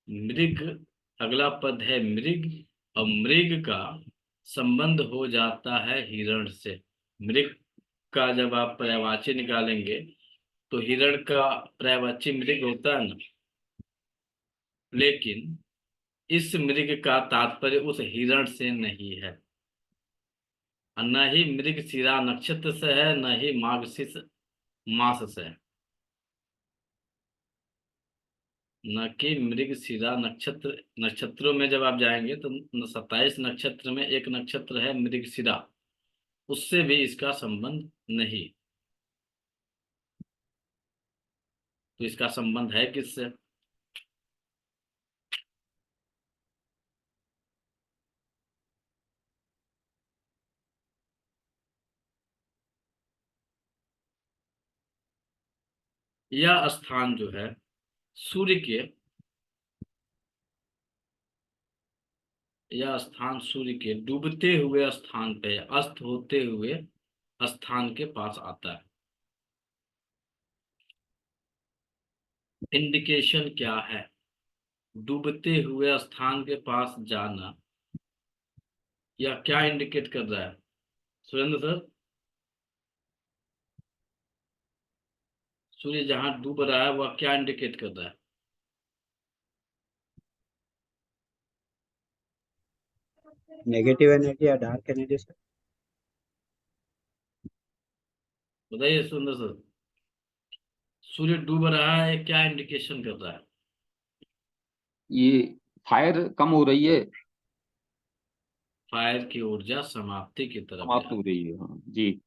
मृग, अगला पद है मृग, और मृग का संबंध हो जाता है हिरण से। मृग का जब आप पर्यायवाची निकालेंगे तो हिरण का पर्यायवाची मृग होता है ना। लेकिन इस मृग का तात्पर्य उस हिरण से नहीं है, और न ही मृगशिरा नक्षत्र से है, न ही मार्गशीर्ष मास से है। न कि मृगशिरा नक्षत्र, नक्षत्रों में जब आप जाएंगे तो 27 नक्षत्र में एक नक्षत्र है मृगशिरा, उससे भी इसका संबंध नहीं। तो इसका संबंध है किससे? यह स्थान जो है सूर्य के, यह स्थान सूर्य के डूबते हुए स्थान पे, अस्त होते हुए स्थान के पास आता है। इंडिकेशन क्या है? डूबते हुए स्थान के पास जाना, या क्या इंडिकेट कर रहा है सुरेंद्र सर? सूर्य जहां डूब रहा है वह क्या इंडिकेट कर रहा है? नेगेटिव एनर्जी या डार्क एनर्जी सर। बताइए सुरेंद्र सर, सूर्य डूब रहा है क्या इंडिकेशन कर रहा है? ये फायर कम हो रही है। फायर की ऊर्जा समाप्ति की तरफ जा समाप्त रही हो रही है, हाँ जी। है।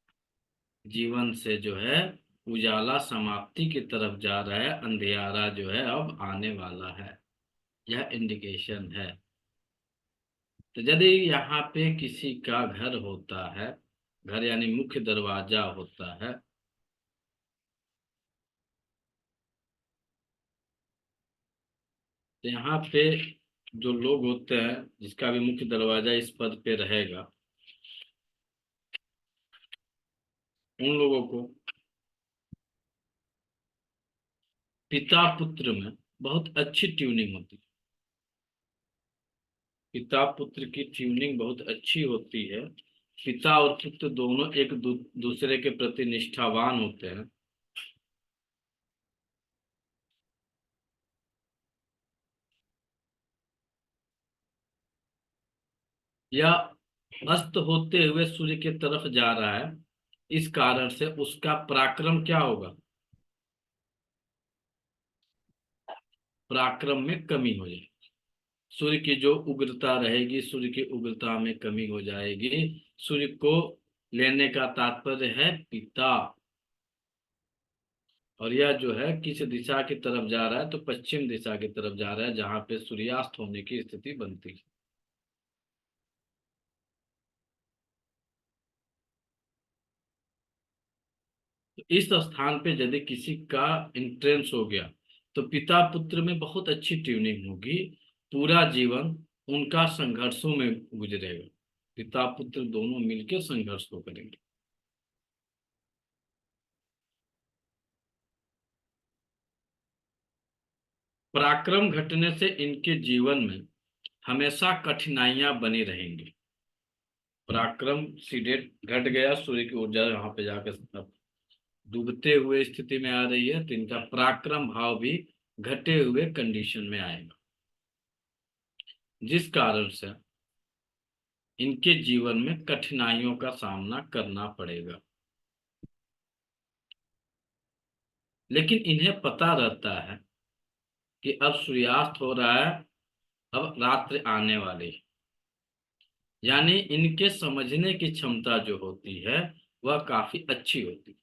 जीवन से जो है उजाला समाप्ति की तरफ जा रहा है, अंधियारा जो है अब आने वाला है, यह इंडिकेशन है। तो यदि यहाँ पे किसी का घर होता है, घर यानी मुख्य दरवाजा होता है, तो यहाँ पे जो लोग होते हैं जिसका भी मुख्य दरवाजा इस पद पे रहेगा, उन लोगों को पिता पुत्र में बहुत अच्छी ट्यूनिंग होती है। पिता पुत्र की ट्यूनिंग बहुत अच्छी होती है। पिता और पुत्र दोनों एक दूसरे के प्रति निष्ठावान होते हैं। या अस्त होते हुए सूर्य की तरफ जा रहा है, इस कारण से उसका पराक्रम क्या होगा? पराक्रम में कमी हो जाएगी। सूर्य की जो उग्रता रहेगी, सूर्य की उग्रता में कमी हो जाएगी। सूर्य को लेने का तात्पर्य है पिता। और यह जो है किस दिशा की तरफ जा रहा है? तो पश्चिम दिशा की तरफ जा रहा है, जहां पे सूर्यास्त होने की स्थिति बनती है। तो इस स्थान पे यदि किसी का इंट्रेंस हो गया तो पिता पुत्र में बहुत अच्छी ट्यूनिंग होगी। पूरा जीवन उनका संघर्षों में गुजरेगा। पिता पुत्र दोनों मिलकर संघर्ष को करेंगे। पराक्रम घटने से इनके जीवन में हमेशा कठिनाइयां बनी रहेंगी। पराक्रम सीधे घट गया, सूर्य की ऊर्जा यहाँ पे जाकर अब डूबते हुए स्थिति में आ रही है, तो इनका पराक्रम भाव भी घटे हुए कंडीशन में आएगा, जिस कारण से इनके जीवन में कठिनाइयों का सामना करना पड़ेगा। लेकिन इन्हें पता रहता है कि अब सूर्यास्त हो रहा है, अब रात्रि आने वाली है। यानी इनके समझने की क्षमता जो होती है वह काफी अच्छी होती है।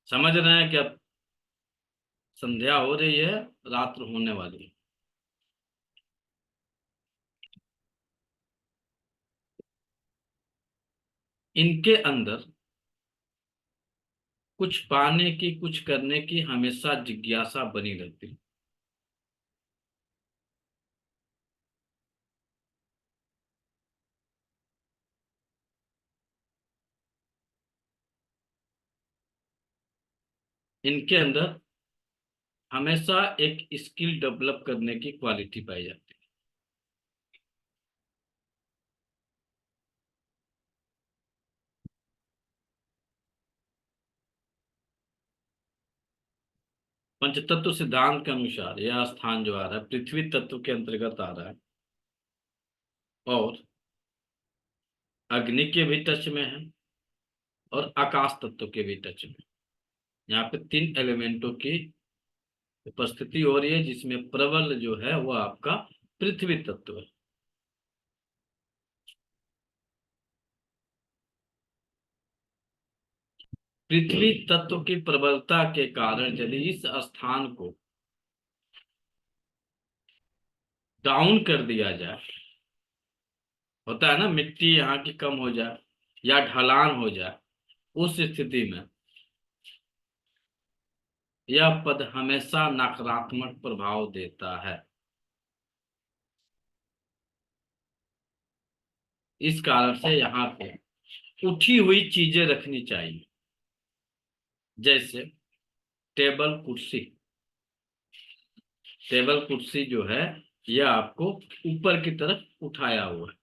समझ रहे हैं कि अब संध्या हो रही है, रात्र होने वाली है। इनके अंदर कुछ पाने की, कुछ करने की हमेशा जिज्ञासा बनी रहती है। इनके अंदर हमेशा एक स्किल डेवलप करने की क्वालिटी पाई जाती है। पंचतत्व सिद्धांत के अनुसार यह स्थान जो आ रहा है पृथ्वी तत्व के अंतर्गत आ रहा है और अग्नि के भी टच में है और आकाश तत्व के भी टच में। यहाँ पे 3 एलिमेंटों की उपस्थिति हो रही है, जिसमें प्रबल जो है वो आपका पृथ्वी तत्व है। पृथ्वी तत्व की प्रबलता के कारण यदि इस स्थान को डाउन कर दिया जाए, होता है ना मिट्टी यहाँ की कम हो जाए या ढलान हो जाए, उस स्थिति में यह पद हमेशा नकारात्मक प्रभाव देता है। इस कारण से यहाँ पे उठी हुई चीजें रखनी चाहिए, जैसे टेबल कुर्सी। टेबल कुर्सी जो है यह आपको ऊपर की तरफ उठाया हुआ है,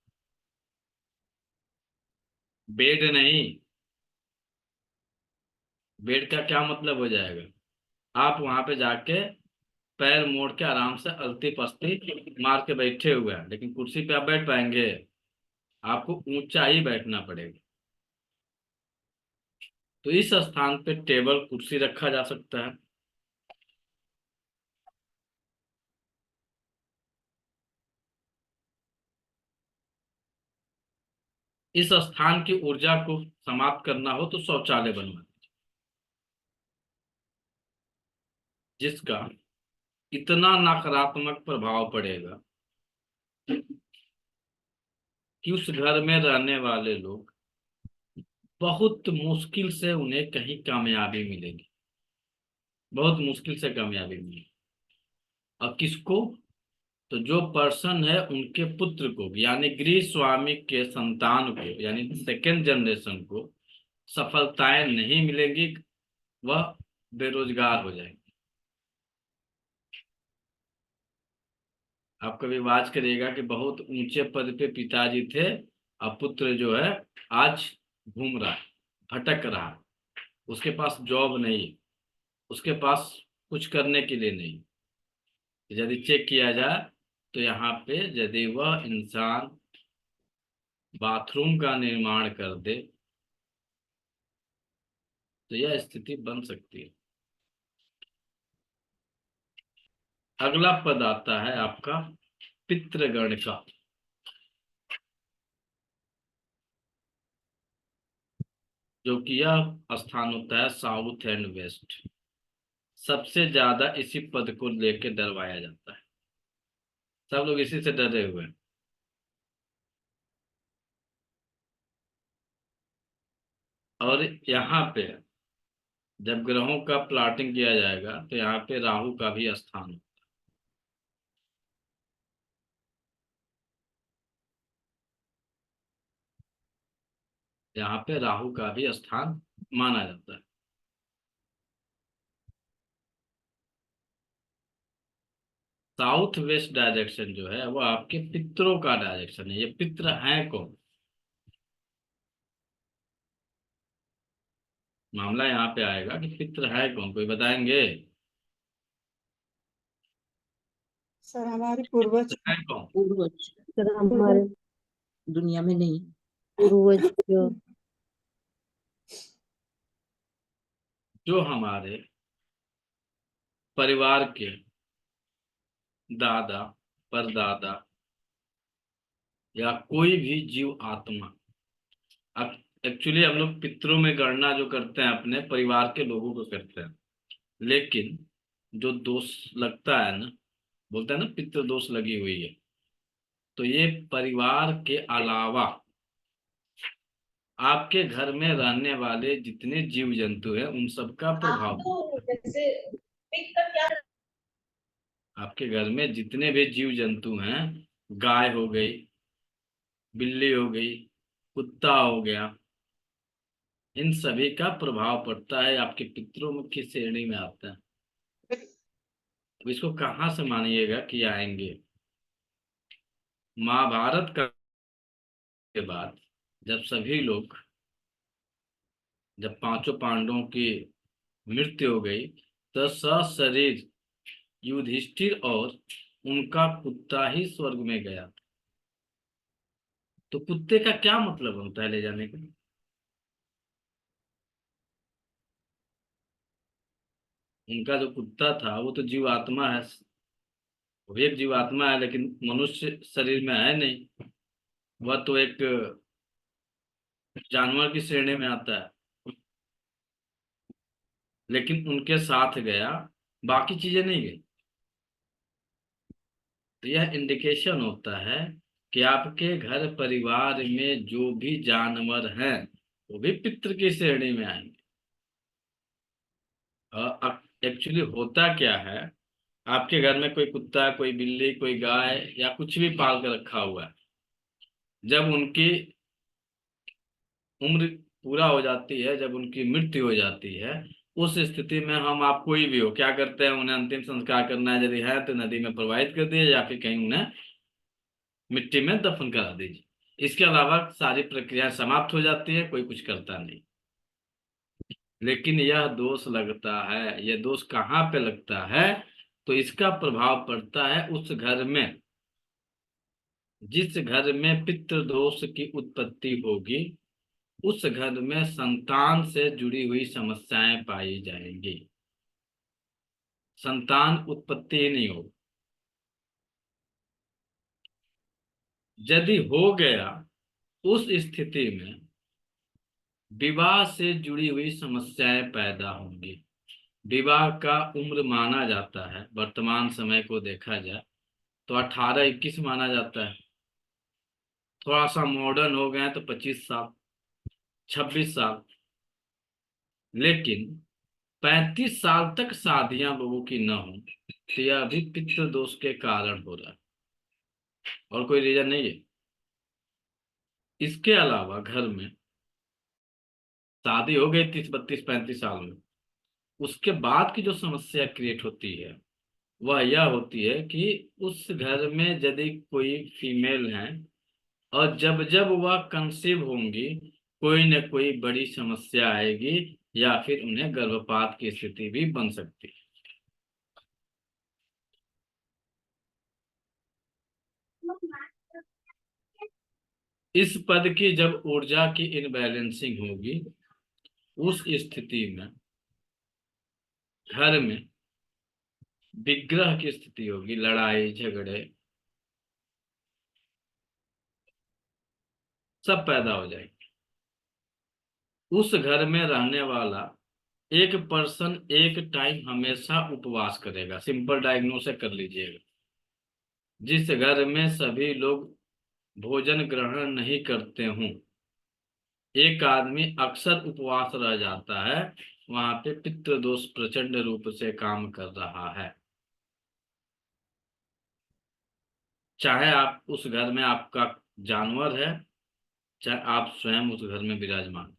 बेड नहीं। बेड का क्या मतलब हो जाएगा, आप वहां पे जाके पैर मोड़ के आराम से अलती पस्ती मार के बैठे हुए हैं, लेकिन कुर्सी पे आप बैठ पाएंगे? आपको ऊंचा ही बैठना पड़ेगा। तो इस स्थान पे टेबल कुर्सी रखा जा सकता है। इस स्थान की ऊर्जा को समाप्त करना हो तो शौचालय बनवा, जिसका इतना नकारात्मक प्रभाव पड़ेगा कि उस घर में रहने वाले लोग बहुत मुश्किल से उन्हें कहीं कामयाबी मिलेगी, बहुत मुश्किल से कामयाबी मिलेगी। और किसको? तो जो पर्सन है उनके पुत्र को, यानी गृह स्वामी के संतान को, यानी सेकेंड जनरेशन को सफलताएं नहीं मिलेंगी, वह बेरोजगार हो जाएंगे। आप कभी आवाज करिएगा कि बहुत ऊंचे पद पे पिताजी थे और पुत्र जो है आज घूम रहा है, भटक रहा है, उसके पास जॉब नहीं, उसके पास कुछ करने के लिए नहीं। यदि चेक किया जाए तो यहाँ पे यदि वह इंसान बाथरूम का निर्माण कर दे तो यह स्थिति बन सकती है। अगला पद आता है आपका पितृगण का, जो कि यह स्थान होता है साउथ एंड वेस्ट। सबसे ज्यादा इसी पद को लेकर डरवाया जाता है, सब लोग इसी से डरे हुए हैं। और यहाँ पे जब ग्रहों का प्लॉटिंग किया जाएगा तो यहाँ पे राहु का भी स्थान है। यहाँ पे राहु का भी स्थान माना जाता है। साउथ वेस्ट डायरेक्शन जो है वो आपके पितरों का डायरेक्शन है। ये पित्र हैं कौन? मामला यहाँ पे आएगा कि पित्र है कौन, कोई बताएंगे? सर हमारे पूर्वज है कौन? पूर्वज सर हमारे दुनिया में नहीं। पूर्वज जो जो हमारे परिवार के दादा परदादा या कोई भी जीव आत्मा, अब एक्चुअली हम लोग पितरों में गणना जो करते हैं अपने परिवार के लोगों को करते हैं, लेकिन जो दोष लगता है ना, बोलते हैं ना पितृ दोष लगी हुई है, तो ये परिवार के अलावा आपके घर में रहने वाले जितने जीव जंतु हैं उन सबका प्रभाव। आपके घर में जितने भी जीव जंतु हैं, गाय हो गई, बिल्ली हो गई, कुत्ता हो गया, इन सभी का प्रभाव पड़ता है। आपके पितरों में किस श्रेणी में आता है? अब इसको कहाँ से मानिएगा कि आएंगे? महाभारत का के बाद जब सभी लोग, जब पांचों पांडवों की मृत्यु हो गई, तो सशरीर युधिष्ठिर और उनका कुत्ता ही स्वर्ग में गया। तो कुत्ते का क्या मतलब होता है ले जाने का? उनका जो कुत्ता था वो तो जीवात्मा है, वो भी एक जीवात्मा है, लेकिन मनुष्य शरीर में है नहीं। वह तो एक जानवर की श्रेणी में आता है, लेकिन उनके साथ गया, बाकी चीजें नहीं गई। तो यह इंडिकेशन होता है कि आपके घर परिवार में जो भी जानवर हैं वो भी पितृ की श्रेणी में आएंगे। एक्चुअली होता क्या है, आपके घर में कोई कुत्ता, कोई बिल्ली, कोई गाय या कुछ भी पाल कर रखा हुआ है, जब उनकी उम्र पूरा हो जाती है, जब उनकी मृत्यु हो जाती है, उस स्थिति में हम, आप कोई भी हो, क्या करते हैं? उन्हें अंतिम संस्कार करना है, यदि है तो नदी में प्रवाहित कर दिए या फिर कहीं उन्हें मिट्टी में दफन करा दीजिए। इसके अलावा सारी प्रक्रिया समाप्त हो जाती है, कोई कुछ करता नहीं। लेकिन यह दोष लगता है, यह दोष कहाँ पे लगता है? तो इसका प्रभाव पड़ता है उस घर में, जिस घर में पितृ दोष की उत्पत्ति होगी, उस घर में संतान से जुड़ी हुई समस्याएं पाई जाएंगी। संतान उत्पत्ति ही नहीं होगी। यदि हो गया, उस स्थिति में विवाह से जुड़ी हुई समस्याएं पैदा होंगी। विवाह का उम्र माना जाता है, वर्तमान समय को देखा जाए तो 18-21 माना जाता है। थोड़ा सा मॉडर्न हो गए तो 25 साल, 26 साल। लेकिन 35 साल तक शादियां लोगों की न हो, तो यह भी पितृ दोष के कारण हो रहा है, और कोई रीजन नहीं है। इसके अलावा घर में शादी हो गई 30, 32, 35 साल में, उसके बाद की जो समस्या क्रिएट होती है वह यह होती है कि उस घर में यदि कोई फीमेल है, और जब जब वह कंसीव होंगी, कोई न कोई बड़ी समस्या आएगी, या फिर उन्हें गर्भपात की स्थिति भी बन सकती है। इस पद की जब ऊर्जा की इनबैलेंसिंग होगी, उस स्थिति में घर में विग्रह की स्थिति होगी, लड़ाई झगड़े सब पैदा हो जाएंगे। उस घर में रहने वाला एक पर्सन एक टाइम हमेशा उपवास करेगा। सिंपल डायग्नोसिस कर लीजिएगा। जिस घर में सभी लोग भोजन ग्रहण नहीं करते हों, एक आदमी अक्सर उपवास रह जाता है, वहां पे पितृदोष प्रचंड रूप से काम कर रहा है। चाहे आप उस घर में आपका जानवर है, चाहे आप स्वयं उस घर में विराजमान।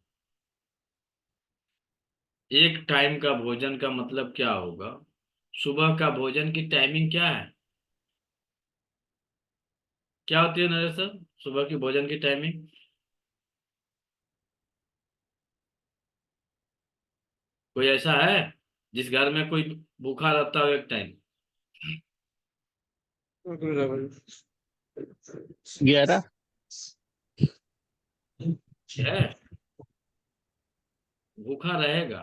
एक टाइम का भोजन का मतलब क्या होगा? सुबह का भोजन की टाइमिंग क्या है? क्या होती है नरेश सर, सुबह की भोजन की टाइमिंग? कोई ऐसा है जिस घर में कोई भूखा रहता हो एक टाइम? 11। है, भूखा रहेगा,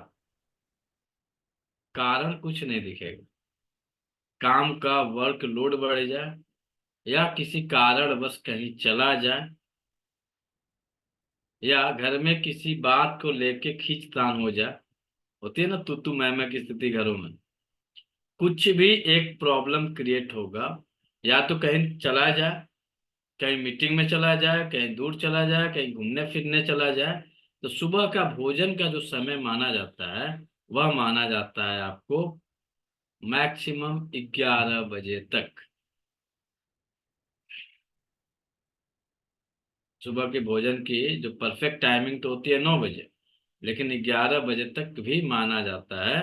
कारण कुछ नहीं दिखेगा। काम का वर्क लोड बढ़ जाए, या किसी कारण बस कहीं चला जाए, या घर में किसी बात को लेके खींचतान हो जाए, होती है ना तू मैं की स्थिति घरों में, कुछ भी एक प्रॉब्लम क्रिएट होगा। या तो कहीं चला जाए, कहीं मीटिंग में चला जाए, कहीं दूर चला जाए, कहीं घूमने फिरने चला जाए। तो सुबह का भोजन का जो समय माना जाता है, वह माना जाता है आपको मैक्सिमम 11 बजे तक। सुबह के भोजन की जो परफेक्ट टाइमिंग तो होती है 9 बजे, लेकिन 11 बजे तक भी माना जाता है।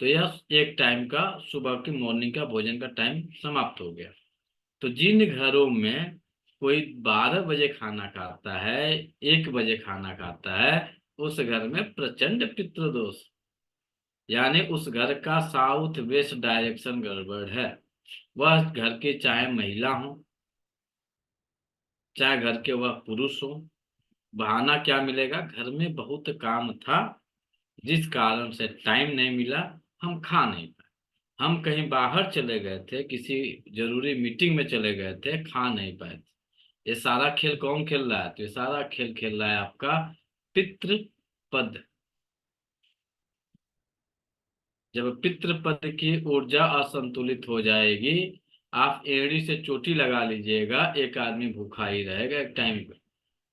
तो यह एक टाइम का सुबह की मॉर्निंग का भोजन का टाइम समाप्त हो गया। तो जिन घरों में कोई 12 बजे खाना खाता है, 1 बजे खाना खाता है, उस घर में प्रचंड पितृदोष, यानी उस घर का साउथ वेस्ट डायरेक्शन गड़बड़ है। वह घर की चाहे महिला हो, चाहे घर के वह पुरुष हो, बहाना क्या मिलेगा, घर में बहुत काम था जिस कारण से टाइम नहीं मिला, हम खा नहीं पाए, हम कहीं बाहर चले गए थे, किसी जरूरी मीटिंग में चले गए थे, खा नहीं पाए थे। ये सारा खेल कौन खेल रहा है? तो ये सारा खेल खेल रहा है आपका पितृपद। जब पितृपद की ऊर्जा असंतुलित हो जाएगी, आप एड़ी से चोटी लगा लीजिएगा, एक आदमी भूखा ही रहेगा एक टाइम पे।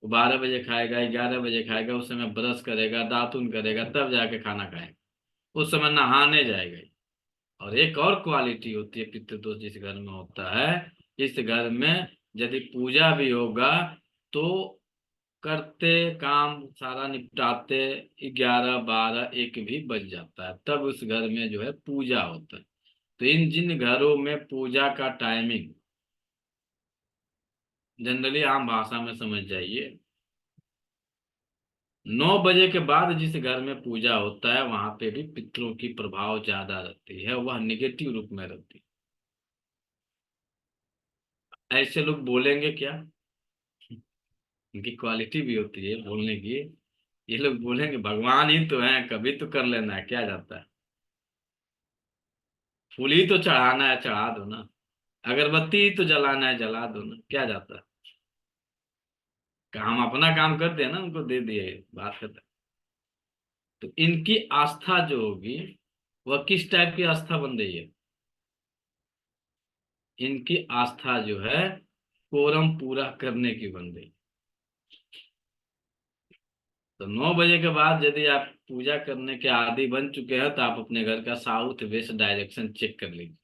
वो 12 बजे खाएगा, 11 बजे खाएगा, उस समय ब्रश करेगा, दातुन करेगा, तब जाके खाना खाएगा, उस समय नहाने जाएगा। और एक और क्वालिटी होती है पितृदोष जिस घर में होता है, इस घर में यदि पूजा भी होगा तो करते काम सारा निपटाते 11, 12, 1 भी बज जाता है, तब उस घर में जो है पूजा होता है। तो इन जिन घरों में पूजा का टाइमिंग जनरली आम भाषा में समझ जाइए, 9 बजे के बाद जिस घर में पूजा होता है वहां पे भी पितरों की प्रभाव ज्यादा रहती है, वह निगेटिव रूप में रहती है। ऐसे लोग बोलेंगे क्या, इनकी क्वालिटी भी होती है बोलने की। ये लोग बोलेंगे भगवान ही तो है, कभी तो कर लेना है, क्या जाता है, फूल ही तो चढ़ाना है, चढ़ा दो ना, अगरबत्ती ही तो जलाना है, जला दो ना, क्या जाता है। हम अपना काम करते हैं ना, उनको दे दिए, बात खत्म। तो इनकी आस्था जो होगी वह किस टाइप की आस्था बन रही है? इनकी आस्था जो है कोरम पूरा करने की बन रही। तो 9 बजे के बाद यदि आप पूजा करने के आदी बन चुके हैं तो आप अपने घर का साउथ वेस्ट डायरेक्शन चेक कर लीजिए।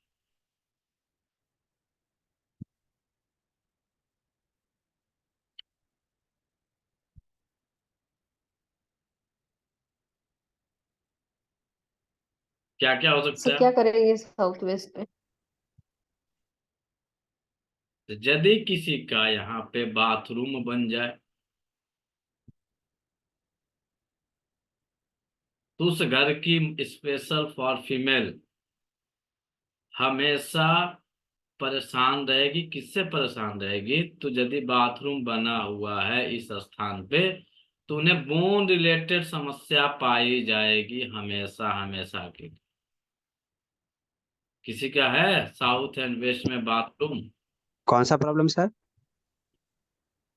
क्या क्या हो से सकता क्या है? करेंगे साउथ वेस्ट में? तो यदि किसी का यहाँ पे बाथरूम बन जाए तो उस घर की स्पेशल फॉर फीमेल हमेशा परेशान रहेगी। किससे परेशान रहेगी? तो यदि बाथरूम बना हुआ है इस स्थान पे तो उन्हें बोन रिलेटेड समस्या पाई जाएगी हमेशा हमेशा के लिए। किसी का है साउथ एंड वेस्ट में बाथरूम, कौन सा problem sir?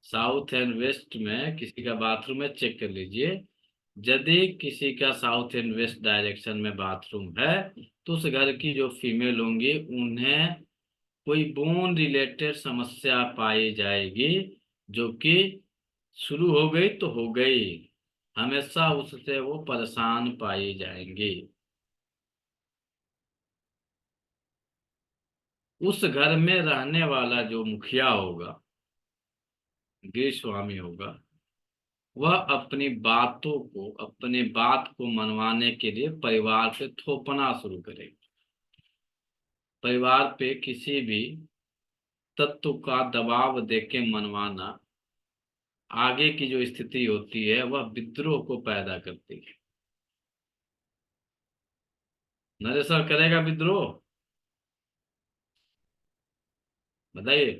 South and west में किसी का बाथरूम है, चेक कर लीजिए। यदि किसी का साउथ एंड वेस्ट डायरेक्शन में बाथरूम है तो उस घर की जो फीमेल होंगी उन्हें कोई बोन रिलेटेड समस्या पाई जाएगी, जो कि शुरू हो गई तो हो गई, हमेशा उससे वो परेशान पाई जाएंगी। उस घर में रहने वाला जो मुखिया होगा, गृह स्वामी होगा, वह अपनी बातों को, अपने बात को मनवाने के लिए परिवार पे थोपना शुरू करेगा। परिवार पे किसी भी तत्व का दबाव देके मनवाना आगे की जो स्थिति होती है वह विद्रोह को पैदा करती है। नरेश करेगा विद्रोह? बताइए।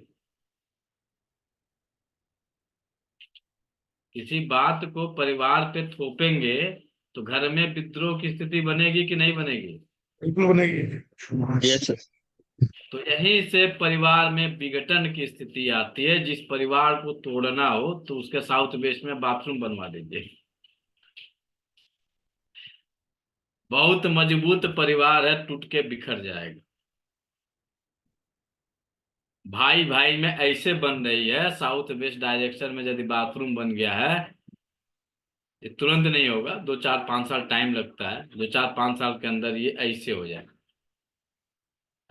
किसी बात को परिवार पे थोपेंगे तो घर में विद्रोह की स्थिति बनेगी कि नहीं बनेगी? बिल्कुल बनेगी। Yes sir. तो यहीं से परिवार में विघटन की स्थिति आती है। जिस परिवार को तोड़ना हो तो उसके साउथ वेस्ट में बाथरूम बनवा दीजिए। बहुत मजबूत परिवार है, टूट के बिखर जाएगा। भाई भाई में ऐसे बन रही है, साउथ वेस्ट डायरेक्शन में यदि बाथरूम बन गया है, ये तुरंत नहीं होगा, 2 4 5 साल टाइम लगता है, 2 4 5 साल के अंदर ये ऐसे हो जाएगा।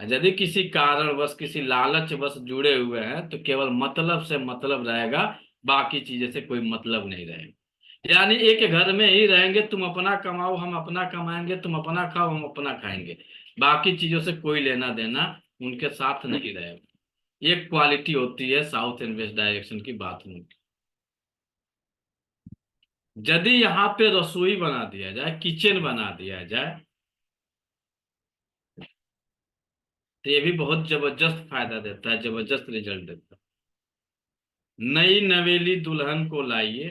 यदि किसी कारणवश किसी लालचवश जुड़े हुए हैं तो केवल मतलब से मतलब रहेगा, बाकी चीजें से कोई मतलब नहीं रहेगा। यानी एक घर में ही रहेंगे, तुम अपना कमाओ हम अपना कमाएंगे, तुम अपना खाओ हम अपना खाएंगे, बाकी चीजों से कोई लेना देना उनके साथ नहीं रहेगा। ये क्वालिटी होती है साउथ एंड वेस्ट डायरेक्शन की बात में। यदि यहाँ पे रसोई बना दिया जाए, किचन बना दिया जाए, तो ये भी बहुत जबरदस्त फायदा देता है, जबरदस्त रिजल्ट देता है। नई नवेली दुल्हन को लाइए,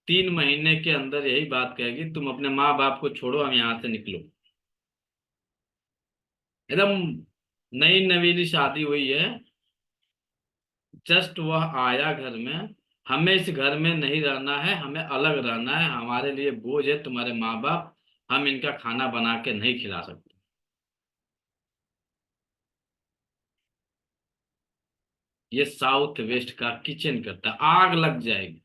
3 महीने के अंदर यही बात कहेगी, तुम अपने माँ बाप को छोड़ो, हम यहाँ से निकलो। एकदम नई नवेली शादी हुई है, जस्ट वह आया घर में, हमें इस घर में नहीं रहना है, हमें अलग रहना है, हमारे लिए बोझ है तुम्हारे माँ बाप, हम इनका खाना बना के नहीं खिला सकते। ये साउथ वेस्ट का किचन करता है, आग लग जाएगी,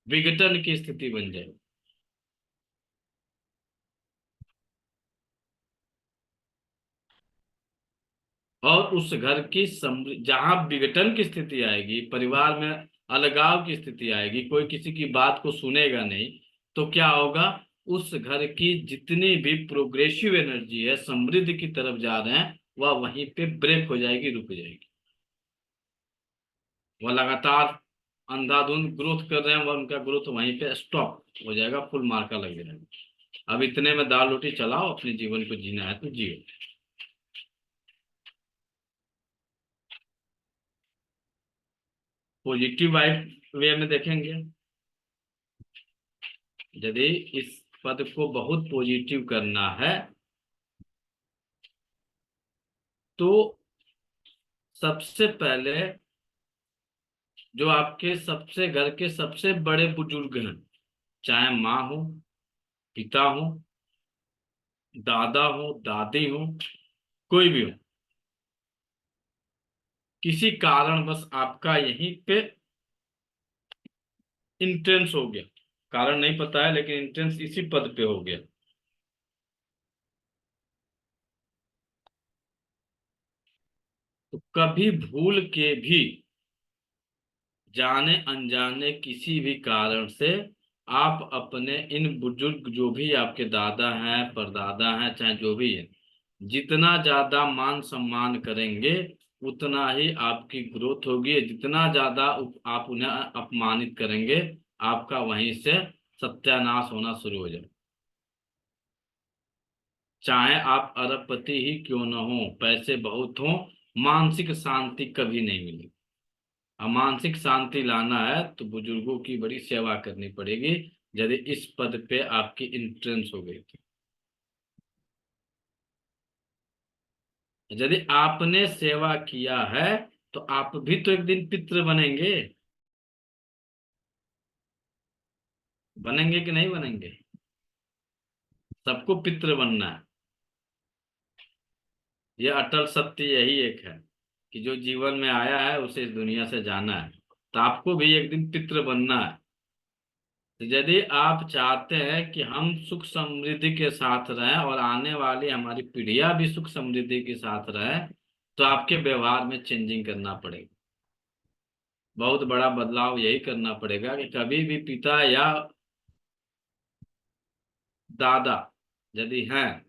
विघटन की स्थिति बन जाएगी। और उस घर की जहां विघटन की स्थिति आएगी, परिवार में अलगाव की स्थिति आएगी, कोई किसी की बात को सुनेगा नहीं, तो क्या होगा, उस घर की जितनी भी प्रोग्रेसिव एनर्जी है, समृद्धि की तरफ जा रहे हैं, वह वहीं पे ब्रेक हो जाएगी, रुक जाएगी। वह लगातार अंधाधुंध ग्रोथ कर रहे हैं, वह उनका ग्रोथ वहीं पे स्टॉप हो जाएगा, फुल मार्का लग जाएगा। अब इतने में दाल रोटी चलाओ, अपने जीवन को जीना है तो जियो। पॉजिटिव वाइब वे में देखेंगे, यदि इस पद को बहुत पॉजिटिव करना है तो सबसे पहले जो आपके सबसे घर के सबसे बड़े बुजुर्ग हैं, चाहे माँ हो, पिता हो, दादा हो, दादी हो, कोई भी हो, किसी कारण बस आपका यहीं पे इंट्रेंस हो गया, कारण नहीं पता है लेकिन इंट्रेंस इसी पद पे हो गया, तो कभी भूल के भी जाने अनजाने किसी भी कारण से आप अपने इन बुजुर्ग, जो भी आपके दादा हैं, परदादा हैं, चाहे जो भी है, जितना ज्यादा मान सम्मान करेंगे उतना ही आपकी ग्रोथ होगी, जितना ज्यादा आप उन्हें अपमानित करेंगे आपका वहीं से सत्यानाश होना शुरू हो जाए। चाहे आप अरबपति ही क्यों न हो, पैसे बहुत हो, मानसिक शांति कभी नहीं मिलेगी। अब मानसिक शांति लाना है तो बुजुर्गों की बड़ी सेवा करनी पड़ेगी, यदि इस पद पे आपकी इंट्रेंस हो गई थी। यदि आपने सेवा किया है तो आप भी तो एक दिन पितृ बनेंगे, बनेंगे कि नहीं बनेंगे? सबको पितृ बनना है, यह अटल सत्य यही एक है कि जो जीवन में आया है उसे इस दुनिया से जाना है, तो आपको भी एक दिन पितृ बनना है। तो यदि आप चाहते हैं कि हम सुख समृद्धि के साथ रहें और आने वाली हमारी पीढ़ियां भी सुख समृद्धि के साथ रहें, तो आपके व्यवहार में चेंजिंग करना पड़ेगा। बहुत बड़ा बदलाव यही करना पड़ेगा कि कभी भी पिता या दादा यदि हैं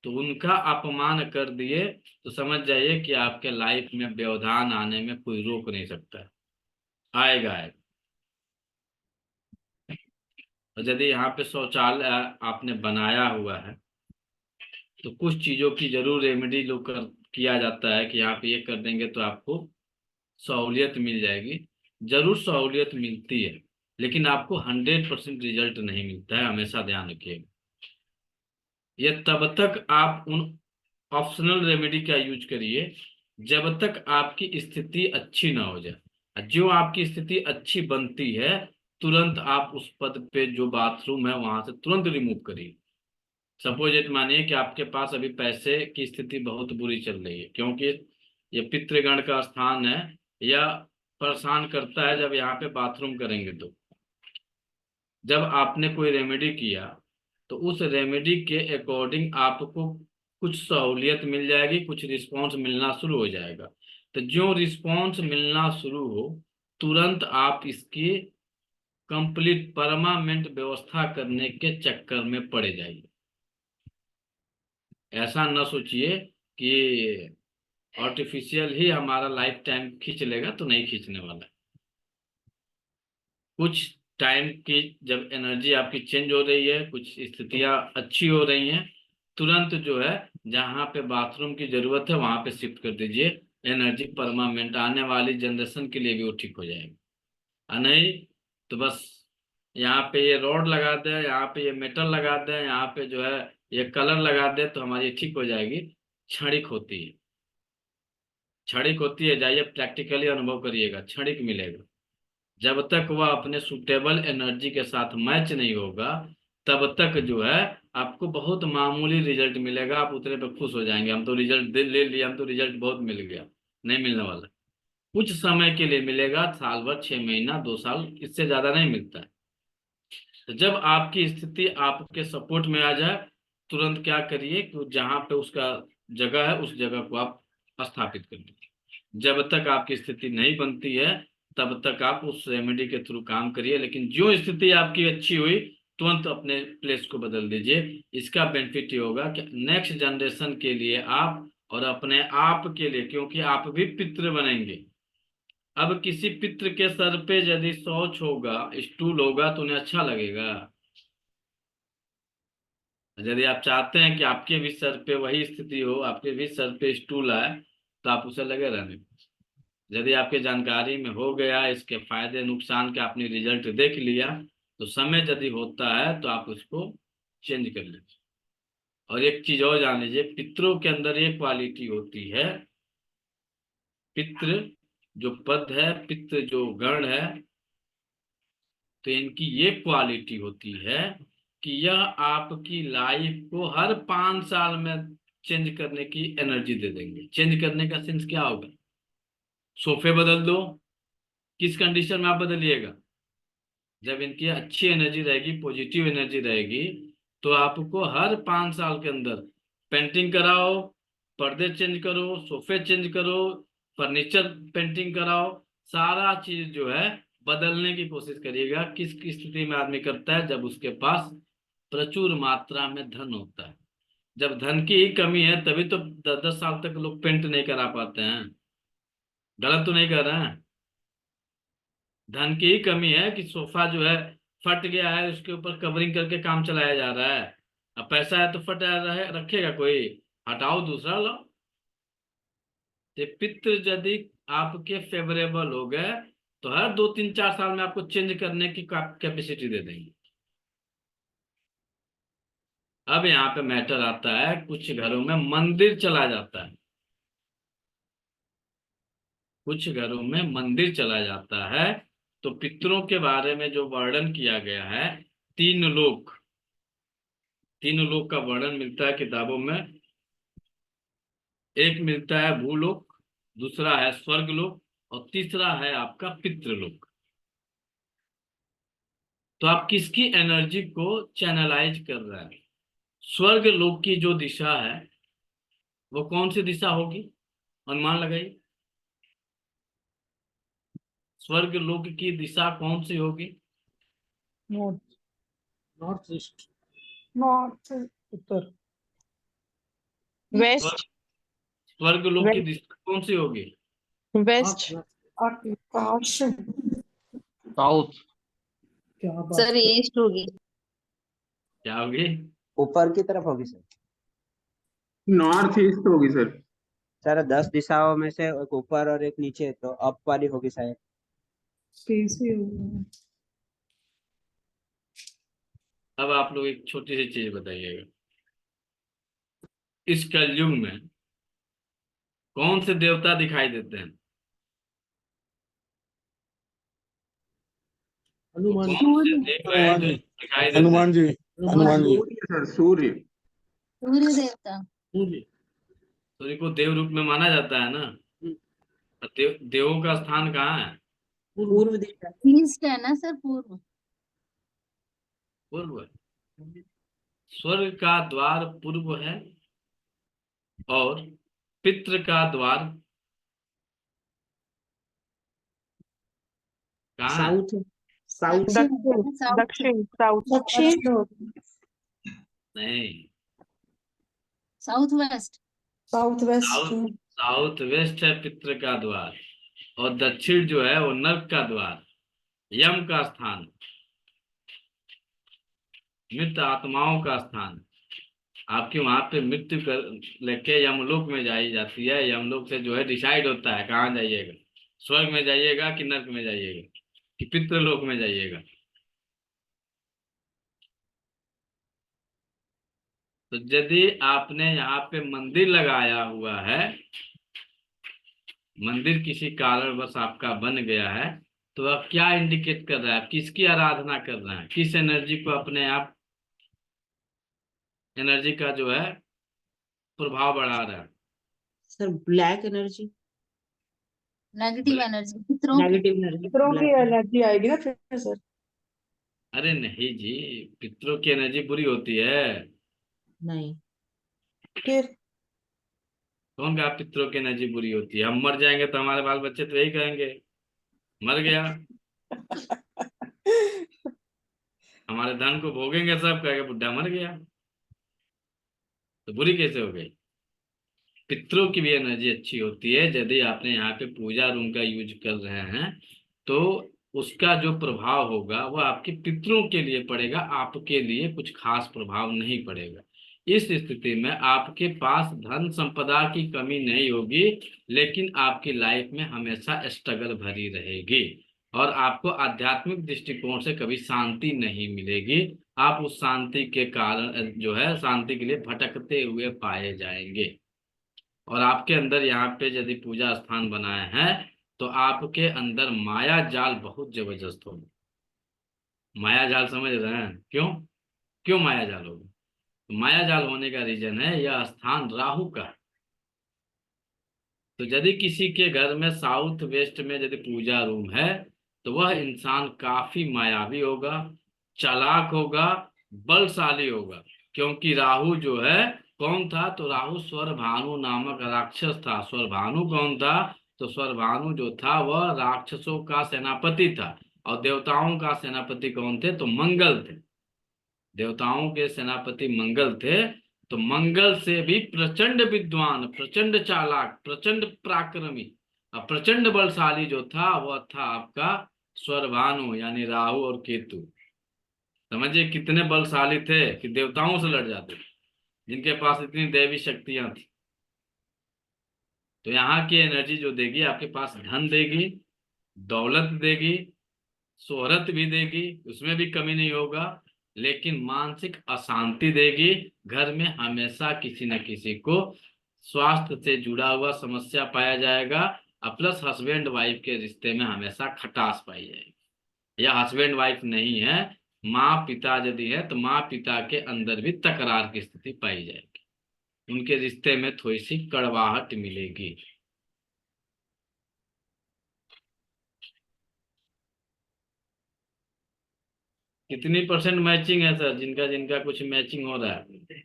तो उनका अपमान कर दिए तो समझ जाइए कि आपके लाइफ में व्यवधान आने में कोई रोक नहीं सकता है, आएगा आएगा। और यदि यहाँ पे शौचालय आपने बनाया हुआ है तो कुछ चीजों की जरूर रेमेडी लोग किया जाता है कि यहाँ पे ये कर देंगे तो आपको सहूलियत मिल जाएगी। जरूर सहूलियत मिलती है, लेकिन आपको 100% रिजल्ट नहीं मिलता है, हमेशा ध्यान रखिएगा। ये तब तक आप उन ऑप्शनल रेमेडी का यूज करिए जब तक आपकी स्थिति अच्छी ना हो जाए। जो आपकी स्थिति अच्छी बनती है तुरंत आप उस पद पे जो बाथरूम है वहां से तुरंत रिमूव करिए। सपोज इट मानिए कि आपके पास अभी पैसे की स्थिति बहुत बुरी चल रही है, क्योंकि ये पितृगण का स्थान है, या परेशान करता है जब यहाँ पे बाथरूम करेंगे। तो जब आपने कोई रेमेडी किया तो उस रेमेडी के अकॉर्डिंग आपको कुछ सहूलियत मिल जाएगी, कुछ रिस्पॉन्स मिलना शुरू हो जाएगा। तो जो रिस्पॉन्स मिलना शुरू हो तुरंत आप इसकी कंप्लीट परमानेंट व्यवस्था करने के चक्कर में पड़े जाइए। ऐसा न सोचिए कि आर्टिफिशियल ही हमारा लाइफ टाइम खींच लेगा, तो नहीं खींचने वाला है। कुछ टाइम की जब एनर्जी आपकी चेंज हो रही है, कुछ स्थितियां अच्छी हो रही हैं, तुरंत जो है जहां पे बाथरूम की जरूरत है वहां पे शिफ्ट कर दीजिए। एनर्जी परमानेंट आने वाली जनरेशन के लिए भी वो ठीक हो जाएगी। और नहीं तो बस यहाँ पे ये रॉड लगा दे, यहाँ पे ये मेटल लगा दे, यहाँ पे जो है ये कलर लगा दे तो हमारी ठीक हो जाएगी। क्षणिक होती है, क्षणिक होती है। जाइए प्रैक्टिकली अनुभव करिएगा, क्षणिक मिलेगा। जब तक वह अपने सुटेबल एनर्जी के साथ मैच नहीं होगा, तब तक जो है आपको बहुत मामूली रिजल्ट मिलेगा। आप उतने पे खुश हो जाएंगे, हम तो रिजल्ट ले लिया, हम तो रिजल्ट बहुत मिल गया। नहीं मिलने वाला। कुछ समय के लिए मिलेगा, साल भर, 6 महीना, 2 साल, इससे ज्यादा नहीं मिलता है। तो जब आपकी स्थिति आपके सपोर्ट में आ जाए, तुरंत क्या करिए कि जहां पे उसका जगह है उस जगह को आप स्थापित कर दीजिए। जब तक आपकी स्थिति नहीं बनती है तब तक आप उस रेमेडी के थ्रू काम करिए, लेकिन जो स्थिति आपकी अच्छी हुई तुरंत अपने प्लेस को बदल दीजिए। इसका बेनिफिट ये होगा कि नेक्स्ट जनरेशन के लिए आप और अपने आप के लिए, क्योंकि आप भी पितृ बनेंगे। अब किसी पितृ के सर पे यदि शौच होगा, स्टूल होगा, तो उन्हें अच्छा लगेगा? यदि आप चाहते हैं कि आपके भी सर पे वही स्थिति हो, आपके भी सर पे स्टूल आए, तो आप उसे लगे रहने। यदि आपके जानकारी में हो गया, इसके फायदे नुकसान के आपने रिजल्ट देख लिया, तो समय यदि होता है तो आप उसको चेंज कर लीजिए। और एक चीज और जान लीजिए, पितरों के अंदर एक क्वालिटी होती है। पितृ जो पद है, पितृ जो गण है, तो इनकी ये क्वालिटी होती है कि यह आपकी लाइफ को हर 5 साल में चेंज करने की एनर्जी दे देंगे। चेंज करने का सेंस क्या होगा? सोफे बदल दो, किस कंडीशन में आप बदलिएगा? जब इनकी अच्छी एनर्जी रहेगी, पॉजिटिव एनर्जी रहेगी, तो आपको हर 5 साल के अंदर पेंटिंग कराओ, पर्दे चेंज करो, सोफे चेंज करो, फर्नीचर पेंटिंग कराओ, सारा चीज जो है बदलने की कोशिश करिएगा। किस स्थिति में आदमी करता है? जब उसके पास प्रचुर मात्रा में धन होता है। जब धन की ही कमी है तभी तो 10-10 साल तक लोग पेंट नहीं करा पाते हैं। गलत तो नहीं कर रहे हैं? धन की ही कमी है कि सोफा जो है फट गया है, उसके ऊपर कवरिंग करके काम चलाया जा रहा है। अब पैसा है तो फटा रहे, रखेगा कोई? हटाओ, दूसरा लो। ये पित्र यदि आपके फेवरेबल हो गए तो हर 2-3-4 साल में आपको चेंज करने की कैपेसिटी दे देंगे। अब यहाँ पे मैटर आता है, कुछ घरों में मंदिर चला जाता है, कुछ घरों में मंदिर चला जाता है। तो पितरों के बारे में जो वर्णन किया गया है, 3 लोक, 3 लोक का वर्णन मिलता है किताबों में। एक मिलता है भूलोक, दूसरा है स्वर्गलोक, और तीसरा है आपका पितृलोक। तो आप किसकी एनर्जी को चैनलाइज कर रहे हैं? स्वर्ग लोक की जो दिशा है वो कौन सी दिशा होगी? अनुमान लगाइए। स्वर्ग लोक की दिशा कौन सी होगी? नॉर्थ नॉर्थ ईस्ट नॉर्थ, उत्तर वेस्ट, स्वर्ग लोक की दिशा कौन सी होगी? वेस्ट, आकाश, साउथ। क्या बात सर ईस्ट होगी। क्या होगी? ऊपर की तरफ होगी सर। नॉर्थ ईस्ट होगी सर। सर 10 दिशाओं में से एक ऊपर और एक नीचे, तो अप वाली होगी शायद। स्पेस ही होगा। अब आप लोग एक छोटी सी चीज बताइएगा, इस कलयुग में कौन से देवता दिखाई देते हैं? हनुमान कौन से देव हैं जो दिखाई देते हैं? हनुमान जी हनुमान जी सूर्य सर, सूर्य। सूर्य देवता। सूर्य सूर्य को देव रूप में माना जाता है ना। और देवों का स्थान कहाँ है? पूर्व दिशा। ईस्ट है ना सर, पूर्व। पूर्व। स्वर्ग का द्वार पूर्व है और पितृ का द्वार कहाँ है? साउथ साउथ दक्षिण साउथ दक्षिण साउथ दक्षिण नहीं, south west. South west south south west है पितृ का द्वार, और दक्षिण जो है वो नर्क का द्वार, यम का स्थान, मृत आत्माओं का स्थान। आपकी वहां पे मृत्यु कर लेके यमलोक में जाई जाती है। यमलोक से जो है डिसाइड होता है कहाँ जाइएगा, स्वर्ग में जाइएगा कि नर्क में जाइएगा कि पितृलोक में जाइएगा। तो यदि आपने यहाँ पे मंदिर लगाया हुआ है, मंदिर किसी कारणवश आपका बन गया है, तो अब क्या इंडिकेट कर रहा है, किसकी आराधना कर रहे हैं, किस एनर्जी को अपने आप एनर्जी का जो है प्रभाव बढ़ा रहा है। Sir black energy, negative energy पितरों की। नेगेटिव एनर्जी, पितरों की एनर्जी आएगी ना फिर सर। अरे नहीं जी, पितरों की एनर्जी बुरी होती है। नहीं। फिर कौन कहा पितरों की एनर्जी बुरी होती है? हम मर जाएंगे तो हमारे बाल बच्चे तो यही कहेंगे मर गया। हमारे धन को भोगेंगे सब, कहेंगे बुढ़ा मर गया। तो बुरी कैसे हो गई? पितरों की भी एनर्जी अच्छी होती है। यदि आपने यहाँ पे पूजा रूम का यूज कर रहे हैं तो उसका जो प्रभाव होगा वो आपके पितरों के लिए पड़ेगा, आपके लिए कुछ खास प्रभाव नहीं पड़ेगा। इस स्थिति में आपके पास धन संपदा की कमी नहीं होगी, लेकिन आपकी लाइफ में हमेशा स्ट्रगल भरी रहेगी और आपको आध्यात्मिक दृष्टिकोण से कभी शांति नहीं मिलेगी। आप उस शांति के कारण जो है शांति के लिए भटकते हुए पाए जाएंगे। और आपके अंदर यहाँ पे यदि पूजा स्थान बनाए हैं तो आपके अंदर माया जाल बहुत जबरदस्त होगा। माया जाल समझ रहे हैं? क्यों क्यों माया जाल होगा? तो माया जाल होने का रीजन है यह स्थान राहु का है। तो यदि किसी के घर में साउथ वेस्ट में यदि पूजा रूम है तो वह इंसान काफी मायावी होगा, चालाक होगा, बलशाली होगा। क्योंकि राहु जो है कौन था? तो राहु स्वरभानु नामक राक्षस था। स्वरभानु कौन था? तो स्वरभानु जो था वह राक्षसों का सेनापति था। और देवताओं का सेनापति कौन थे? तो मंगल थे। देवताओं के सेनापति मंगल थे। तो मंगल से भी प्रचंड विद्वान, प्रचंड चालाक, प्रचंड पराक्रमी और प्रचंड बलशाली जो था वह था आपका स्वरभानु यानी राहु और केतु। समझिए कितने बलशाली थे कि देवताओं से लड़ जाते, जिनके पास इतनी दैवी शक्तियां थी। तो यहाँ की एनर्जी जो देगी आपके पास धन देगी, दौलत देगी, शोहरत भी देगी, उसमें भी कमी नहीं होगा, लेकिन मानसिक अशांति देगी। घर में हमेशा किसी न किसी को स्वास्थ्य से जुड़ा हुआ समस्या पाया जाएगा और प्लस हस्बैंड वाइफ के रिश्ते में हमेशा खटास पाई जाएगी। या हस्बैंड वाइफ नहीं है, माँ पिता यदि है तो माँ पिता के अंदर भी तकरार की स्थिति पाई जाएगी। उनके रिश्ते में थोड़ी सी कड़वाहट मिलेगी। कितनी परसेंट मैचिंग है सर? जिनका जिनका कुछ मैचिंग हो रहा है